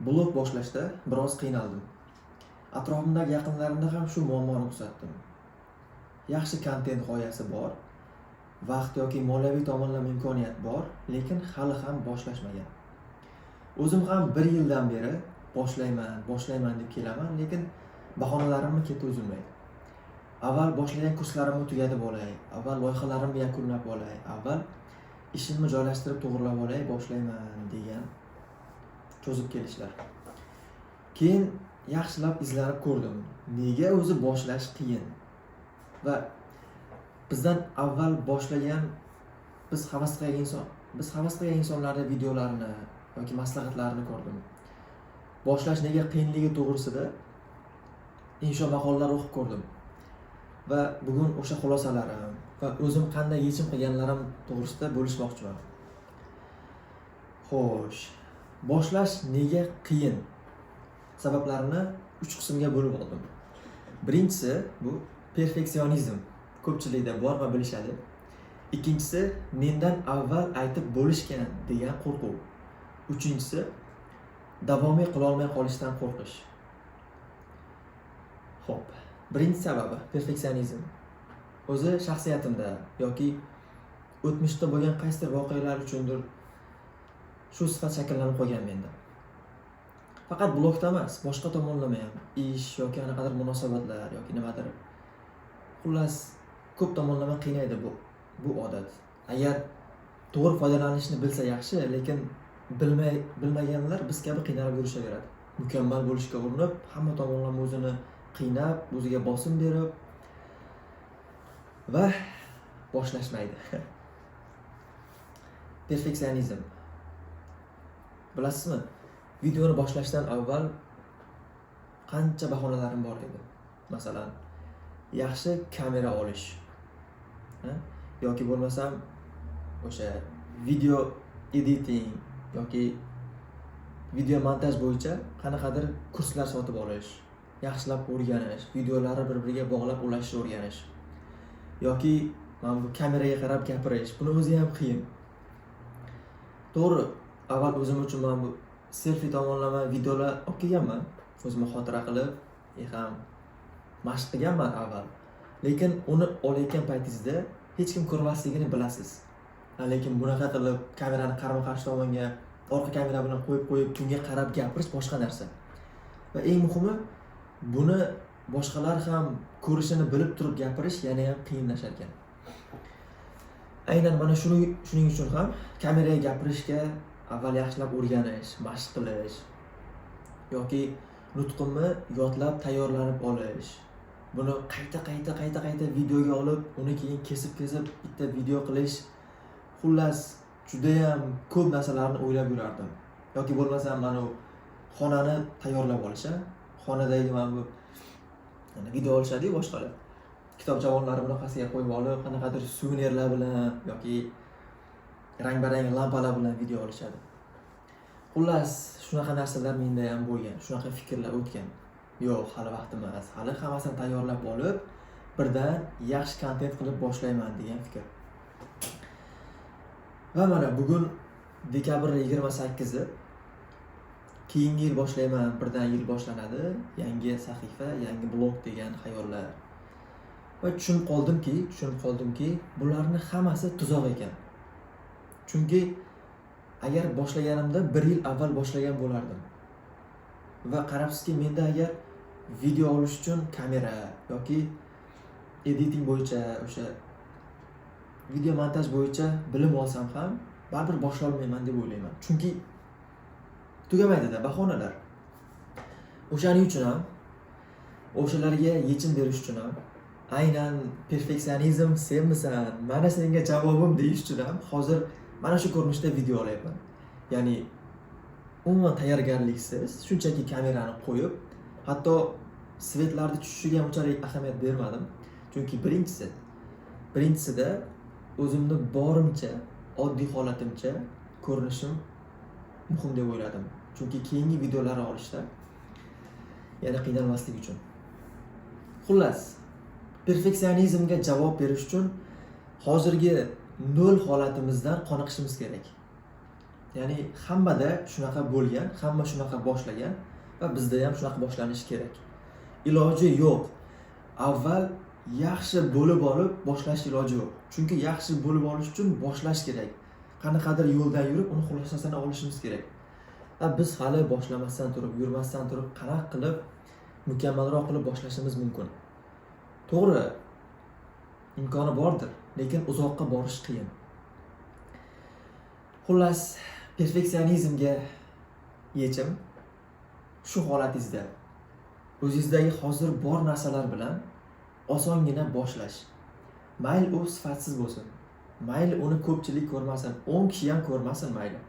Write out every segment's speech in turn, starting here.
Blog boshlashda biroz qiynaldim. Atrofimdagi yaqinlarimda ham shu muammoni kuzatdim. Yaxshi kontent g'oyasi bor, vaqt yoki moliyaviy tomonlama imkoniyat bor, lekin hali ham boshlashmagan. O'zim ham 1 yildan beri boshlayman deb kelaman, lekin bahonalarimni keti uzilmaydi. Avval boshlagan kurslarimni tugatib olay, avval loyihalarimni yakunlab olay, avval ishimni joylashtirib to'g'rilab olay, boshlayman degan cho'zib kelishlar. Keyin yaxshilab izlanib ko'rdim. Nega o'zi boshlash qiyin? Va bizdan avval boshlagan biz havas qilgan insonlarning videolarini yoki maslahatlarini ko'rdim. Boshlash nega qiyinligi to'g'risida insho maqolalar o'qib ko'rdim. Va bugun o'sha xulosalarim va o'zim qanday yechim qilganlarim to'g'risida bo'lishmoqchiman. Xo'sh, boshlash nega qiyin? Sabablarini 3 qismga bo'lib oldim. Birinchisi bu perfeksionizm. Ko'pchilikda bor va bilishadi. Ikkinchisi mendan avval aytib bo'lishgan degan qo'rquv. Uchinchisi davomiy qila olmay qolishdan qo'rqish. Xo'p, birinchi sababi perfeksionizm. O'zi shaxsiyatimda yoki o'tmishda bo'lgan qaysidir voqealar uchundir shu sifat shakllanib qolgan menda. Faqat blogda emas, boshqa tomonlama ham, ish yoki anaqadir munosabatlar yoki nimadir. Xullas, ko'p tomonlama qiynaydi bu odat. Agar to'g'ri foydalanishni bilsa yaxshi, lekin bilmaganlar biz kabi qiynalib yurishaveradi. Mukammal bo'lishga urinib, hamma tomonlama o'zini qiynab, o'ziga bosim berib va boshlashmaydi. Perfeksionizm. Bilasizmi? Videoni boshlashdan avval qancha bahonalarim bor edi. Masalan, yaxshi kamera olish. Yoki bo'lmasam o'sha video editing yoki video montaj bo'yicha qanaqadir kurslar sotib olish, yaxshilab o'rganish, videolarni bir-biriga bog'lab ulashishni o'rganish. Yoki mana bu kameraga qarab gapirish, buni o'zi ham qiyin. To'g'ri, avval o'zim uchun mana bu selfie tomonlama videolar olib kelganman, o'zimga xotira qilib, ham mashq qilganman avval. Lekin uni olayotgan paytingizda hech kim ko'rmasligini bilasiz. Lekin bunaqa qilib kamerani qarama-qarshi tomonga orqa kamera bilan qo'yib tunga qarab gapirish boshqa narsa. Va eng muhimi, buni boshqalar ham ko'rishini bilib turib gapirish yana ham qiyinlashar ekan. Aynan mana shuning uchun ham kameraga gapirishga avval yaxshilab o'rganish, mashq qilish yoki nutqimni yodlab tayyorlanib olish. Buni qayta videoga olib, uni keyin kesib bitta video qilish. Xullas, juda ham ko'p narsalarni o'ylab yurardim. Yoki bo'lmasa mana xonani tayyorlab olish, xonadagi mana bu video olishadi boshqalar. Kitob javonlari bunaqasiga qo'yib olib, qanaqadir suvenirlar bilan yoki rang-barang lampalar bilan video olishadi. Xullas, shunaqa narsalar menda ham bo'lgan, shunaqa fikrlar o'tgan. Yo'q, hali vaqt emas. Hali hammasini tayyorlab olib, birdan yaxshi kontent qilib boshlayman degan fikr. Va mana bugun dekabr 28-i. Keyingi yil boshlayman, birdan yil boshlanadi. Yangi sahifa, yangi blog degan xayollar. Va tushunib qoldimki, bularning hammasi tuzoq ekan. Chunki agar boshlaganimda 1 yil avval boshlagan bo'lardim. Va qarabsizki, menda agar video olish uchun kamera yoki editing bo'yicha, o'sha video montaj bo'yicha bilim olsam ham, baribir boshlay olmayman deb o'ylayman. Chunki tugamaydi-da bahonalar. O'shaning uchun ham, o'shalarga yechim berish uchun ham, aynan perfeksionizm senmisan, mana senga javobim deyish uchun ham hozir mana shu ko'rinishda video olyapman. Ya'ni umuman tayyorgarliksiz, shunchaki kamerani qo'yib, hatto svetlarni tushishiga unchalik ahamiyat bermadim. Chunki birinchisida o'zimni borimcha, oddiy holatimcha ko'rinishim muhim deb o'yladim. Chunki keyingi videolarni olishda yana qiynalmaslik uchun. Xullas, perfeksionizmga javob berish uchun hozirgi nol holatimizdan qoniqishimiz kerak. Ya'ni hammada shunaqa bo'lgan, hamma shunaqa boshlagan va bizda ham shunaqa boshlanishi kerak. Iloji yo'q. Avval yaxshi bo'lib olib boshlash iloji yo'q. Chunki yaxshi bo'lib olish uchun boshlash kerak. Qanaqadir yo'ldan yurib uni xulosasini olishimiz kerak. Va biz hali boshlamasdan turib, yurmasdan turib qanaqa qilib mukammalroq qilib boshlashimiz mumkin. To'g'ri, imkoni bordir, lekin uzoqqa borish qiyin. Xullas, perfeksionizmga yechim shu holatingizda o'zingizdagi hozir bor narsalar bilan osongina boshlash. Mayli u sifatsiz bo'lsin, mayli uni ko'pchilik ko'rmasin, 10 kishi ham ko'rmasin mayli.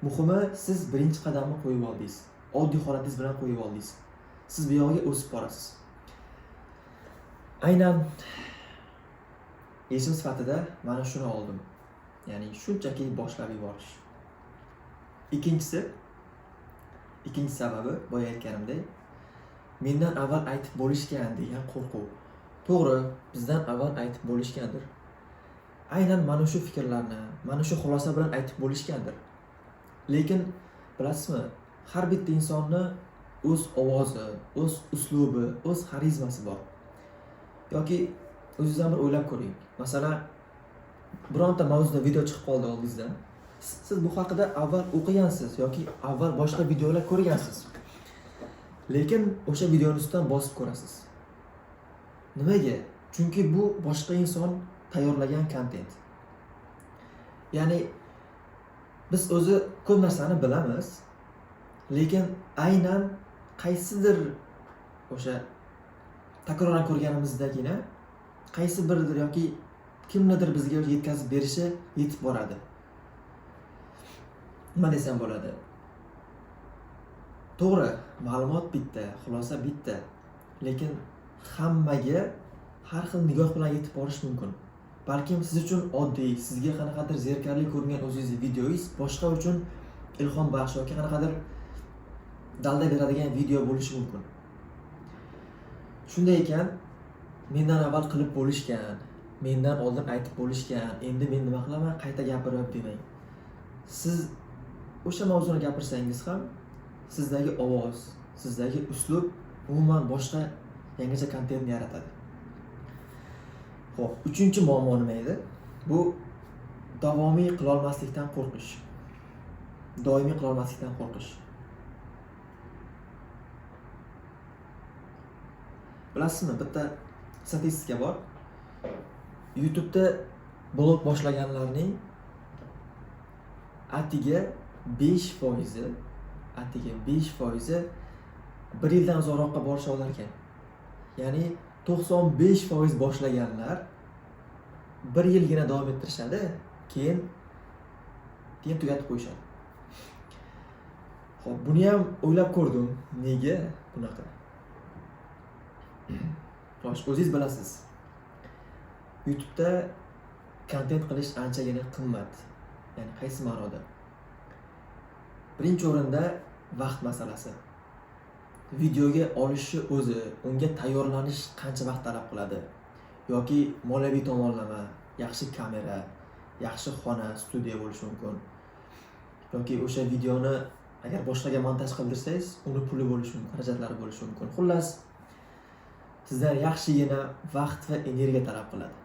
Muhimi siz birinchi qadamni qo'yib oldingiz. Oddiy holatingiz bilan qo'yib oldingiz. Siz bu yoqqa o'sib borasiz. Aynan yechim sifatida mana shuni oldim. Ya'ni shunchaki boshlab yuborish. Ikkinchi sababi boya aytganimdek, mendan avval aytib bo'lishgan degan qo'rquv. To'g'ri, bizdan avval aytib bo'lishgandir. Aynan mana shu fikrlarni, mana shu xulosa bilan aytib bo'lishgandir. Lekin bilasizmi, har bitta insonni o'z ovozi, o'z uslubi, o'z xarizmasi bor. Yoki o'zingizdan bir o'ylab ko'ring. Masalan, bironta mavzuda video chiqib qoldi oldingizda. Siz bu haqida avval o'qigansiz yoki avval boshqa videolar ko'rgansiz. Lekin o'sha videoning ustidan bosib ko'rasiz. Nimaga? Chunki bu boshqa inson tayyorlagan kontent. Ya'ni biz o'zi ko'p narsani bilamiz, lekin aynan qaysidir o'sha takrorlan ko'rganimizdagina qaysi biridir yoki kimnidir bizga yetkazib berishi yetib boradi. Nima desam bo'ladi? To'g'ri, ma'lumot bitta, xulosa bitta, lekin hammaga har xil nigoh bilan yetib borish mumkin. Balkim siz uchun oddiy, sizga qanaqadir zerikarli ko'ringan o'zingizning videoingiz boshqa uchun ilhom baxsh yoki qanaqadir dalda beradigan video bo'lishi mumkin. Shunday ekan, mendan avval qilib bo'lishgan, mendan oldin aytib bo'lishgan, endi men nima qilaman, qayta gapirib demang. Siz o'sha mavzuni gapirsangiz ham sizdagi ovoz, sizdagi uslub umuman boshqa yangicha kontentni yaratadi. Xo'p, uchinchi muammo nima edi? Bu davomiy qila olmaslikdan qo'rqish. Doimiy qila olmaslikdan qo'rqish. Bilasizmi, bitta statistika bor. YouTube'da blog boshlaganlarning atiga 5% bir yildan uzoqroqqa borisha olar ekan. Ya'ni 95% boshlaganlar bir yilgina davom ettirishadi, keyin tugatib qo'yishadi. Xo'p, buni ham o'ylab ko'rdim. Nega bunaqa? Xo'sh, o'zingiz bilasiz. YouTube'da kontent qilish anchagina qimmat. Ya'ni qaysi ma'noda? Birinchi o'rinda vaqt masalasi. Videoga olishi o'zi, unga tayyorlanish qancha vaqt talab qiladi? Yoki moliyaviy tomonlama, yaxshi kamera, yaxshi xona, studiya bo'lishi mumkin. Yoki o'sha videoni agar boshqaga montaj qildirsangiz, uni puli bo'lishi mumkin, xarajatlari bo'lishi mumkin. Xullas, sizdan yaxshigina vaqt va energiya talab qiladi.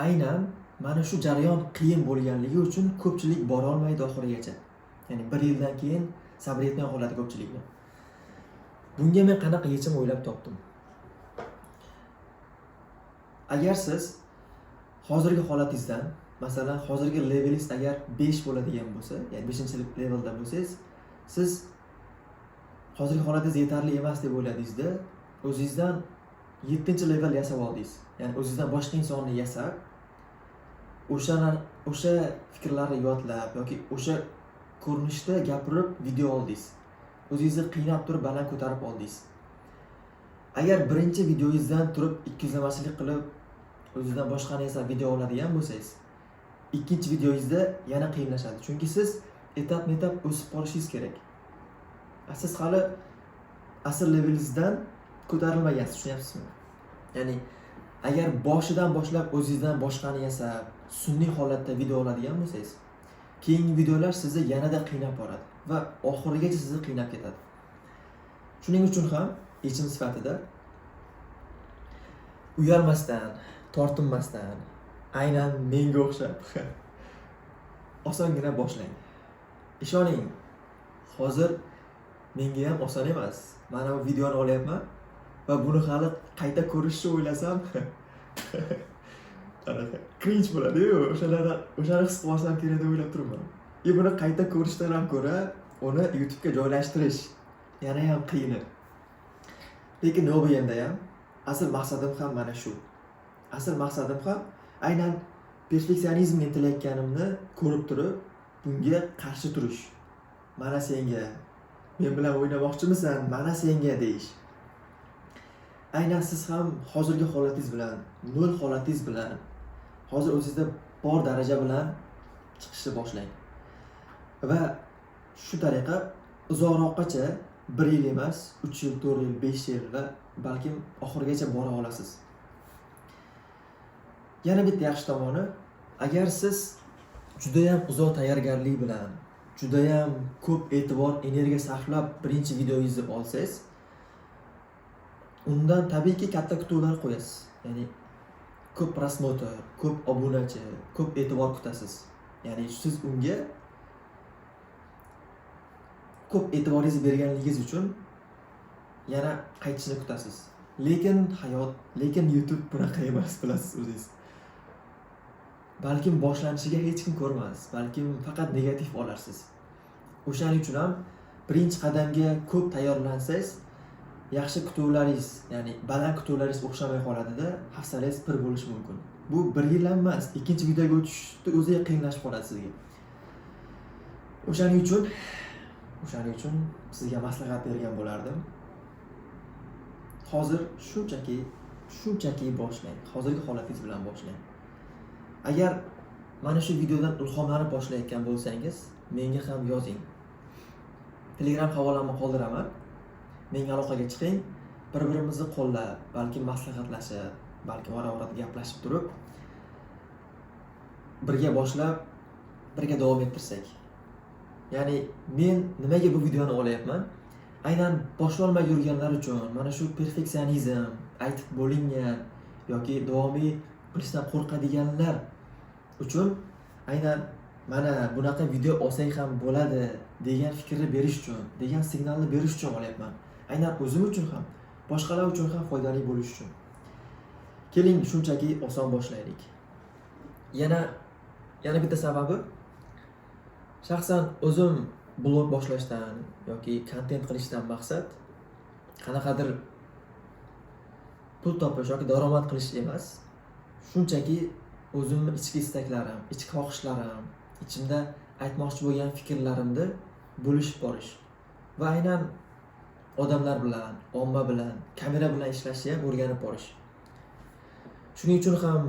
Aynan mana shu jarayon qiyin bo'lganligi uchun ko'pchilik bora olmaydi oxirigacha. Ya'ni bir yildan keyin sabr etmay qoladi ko'pchilikni. Bunga men qanaqa yechim o'ylab topdim? Agar siz hozirgi holatingizdan, masalan, hozirgi levelingiz agar 5 bo'ladigan bo'lsa, ya'ni 5-levelda bo'lsangiz, siz hozirgi holatingiz yetarli emas deb o'yladingizda, o'zingizdan 7-level yasab oldingiz. Ya'ni o'zingizdan boshqa insonni yasab, o'sha fikrlarni yodlab yoki o'sha ko'rinishda gapirib video oldingiz. O'zingizni qiynab turib baland ko'tarib oldingiz. Agar birinchi videoingizdan turib 200lamachilik qilib o'zingizdan boshqani esa video oladigan bo'lsangiz, ikkinchi videoingizda yana qiyinlashadi. Chunki siz etap-etap o'sib borishingiz kerak. Siz hali asl levelingizdan ko'tarilmagansiz, tushunyapsizmi? Ya'ni agar boshidan boshlab o'zingizdan boshqani yasab, sun'iy holatda video oladigan bo'lsangiz, keyingi videolar sizni yanada qiynab boradi va oxirigacha sizni qiynab ketadi. Shuning uchun ham yechim sifatida uyalmasdan, tortinmasdan, aynan menga o'xshab osongina boshlang. Ishoning, hozir menga ham oson emas. Mana bu videoni olyapman va buni hali qayta ko'rishni o'ylasam cringe bo'ladi-yu, o'shani his qilib olsam kerak deb o'ylab turibman. Buni qayta ko'rishdan ham ko'ra, uni YouTube'ga joylashtirish yana ham qiyin. Lekin nima bo'lganda ham asl maqsadim ham mana shu. Asl maqsadim ham aynan perfeksionizmga intilayotganimni ko'rib turib, bunga qarshi turish. Mana senga, men bilan o'ynamoqchimisan? Mana senga deyish. Aynan siz ham hozirgi holatingiz bilan, nol holatingiz bilan, hozir o'zingizda bor daraja bilan chiqishni boshlang. Va shu tariqa uzoqroqgacha 1 yil emas, 3 yil, 4 yil, 5 yil va balkim oxirigacha bora olasiz. Yana bitta yaxshi tomoni, agar siz juda ham uzoq tayyorgarlik bilan, juda ham ko'p e'tibor, energiya sarflab birinchi videongizni olsangiz, undan tabiiyki katta kutuvlar qo'yasiz. Ya'ni ko'p prosmotr, ko'p obunachi, ko'p e'tibor kutasiz. Ya'ni siz unga ko'p e'tiboringizni berganligingiz uchun yana qaytishni kutasiz. Lekin hayot, lekin YouTube bunaqa emas, bilasiz o'zingiz. Balkim boshlanishiga hech kim ko'rmas, balkim faqat negativ olarsiz. O'shaning uchun ham birinchi qadamga ko'p tayyorlansangiz, yaxshi kutuvlaringiz, ya'ni baland kutuvlaringiz o'xshamay qoladida, hafsalangiz pir bo'lishi mumkin. Bu 1 yil emas, ikkinchi videoga o'tishni o'ziga qiyinlashib qoladi sizga. O'shaning uchun sizga maslahat bergan bo'lardim. Hozir shunchaki boshlang. Hozirgi holatingiz bilan boshlang. Agar mana shu videodan ilhomlanib boshlayotgan bo'lsangiz, menga ham yozing. Telegram havolamni qoldiraman. Menga aloqaga chiqing. Bir-birimizni qo'llab, balki maslahatlashib, balki ora-ora gaplashib turib, birga boshlab, birga davom ettirsak. Ya'ni men nimaga bu videoni olyapman? Aynan boshlolmay yurganlar uchun, mana shu perfeksionizm, aytib bo'lingan yoki davomiy qilishdan qo'rqadiganlar uchun aynan mana bunaqa video olsak ham bo'ladi degan fikrni berish uchun, degan signalni berish uchun olyapman. Aynan o'zim uchun ham, boshqalar uchun ham foydali bo'lish uchun. Keling, shunchaki oson boshlaylik. Yana bitta sababi, shaxsan o'zim blog boshlashdan yoki kontent qilishdan maqsad qanaqadir pul topish yoki daromad qilish emas. Shunchaki o'zimning ichki istaklarim, ichki xohishlarim, ichimda aytmoqchi bo'lgan fikrlarimni bo'lishib borish va aynan odamlar bilan, omma bilan, kamera bilan ishlashni ham o'rganib borish. Shuning uchun ham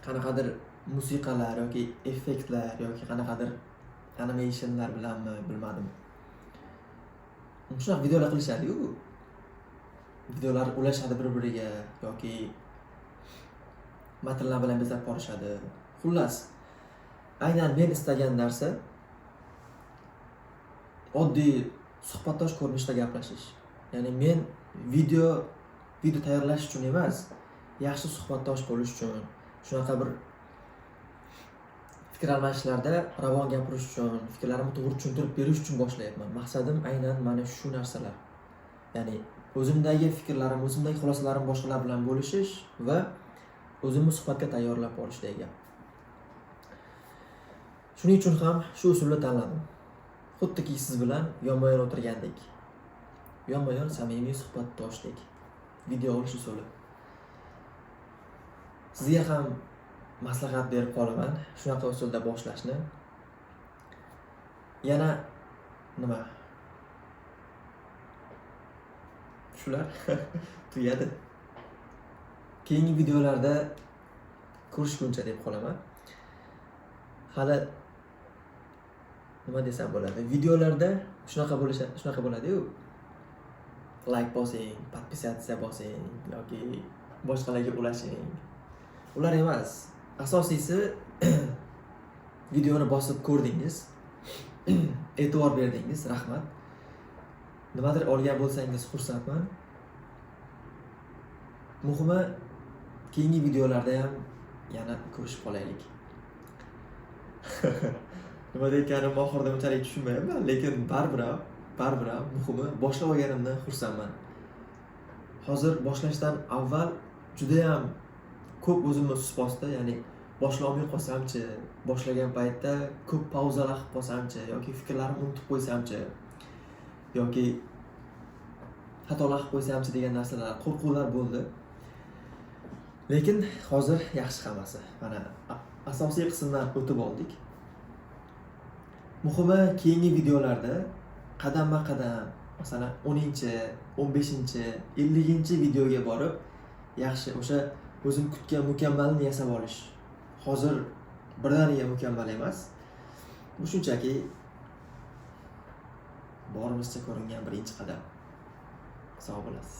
qanaqadir musiqalar yoki effektlar yoki qanaqadir animationlar bilanmi bilmadim. Shunaqa videolar qilishadi-yu. Videolar ulashadi bir-biriga yoki matnlar bilan bezab borishadi. Xullas, aynan men istagan narsa oddiy suhbatdosh ko'rinishda gaplashish. Ya'ni men video tayyorlash uchun emas, yaxshi suhbatdosh bo'lish uchun, shunaqa bir fikr almashishlarda ravon gapirish uchun, fikrlarimni to'g'ri tushuntirib berish uchun boshlayapman. Maqsadim aynan mana shu narsalar. Ya'ni o'zimdagi fikrlarim, o'zimdagi xulosalarim boshqalar bilan bo'lishish va o'zimni suhbatga tayyorlab borish degan. Shuning uchun ham shu usulni tanladim. Xuddiki siz bilan yonma-yon o'tirgandek. Yonma-yon samimiy suhbatdoshdek. Video olish usuli. Sizga ham maslahat berib qolaman, shunaqa usulda boshlashni. Yana nima? Shular tugadi. Keyingi videolarda ko'rishguncha deb qolaman. Hali nima desam bo'ladi? Videolarda shunaqa bo'ladi-yu. Like bosing, podpisatsiya bosing yoki boshqalarga ulashing. Ular emas. Asosiysi videoni bosib ko'rdingiz. E'tibor berdingiz, rahmat. Nimadir olgan bo'lsangiz xursandman. Muhimi, keyingi videolarda ham yana ko'rishib qolaylik. Nima deyotganimni oxirida unchalik tushunmayapman, lekin baribir ham muhimi boshlab olganimdan xursandman. Hozir boshlashdan avval juda ham ko'p o'zimni susposda, ya'ni boshlolmay qolsamchi, boshlagan paytda ko'p pauzalar qilib qolsamchi yoki fikrlarimni unutib qo'ysamchi yoki xatolar qilib qo'ysamchi degan narsalar, qo'rquvlar bo'ldi. Lekin hozir yaxshi hammasi. Mana asosiy qismdan o'tib oldik. Muhimi, keyingi videolarda qadamma-qadam, masalan 10-chi, 15-chi, 50-chi videoga borib, yaxshi o'sha o'zim kutgan mukammalni yasab olish. Hozir birdaniga mukammal emas. Bu shunchaki borimizcha ko'ringan birinchi qadam. Sog' bo'lasiz.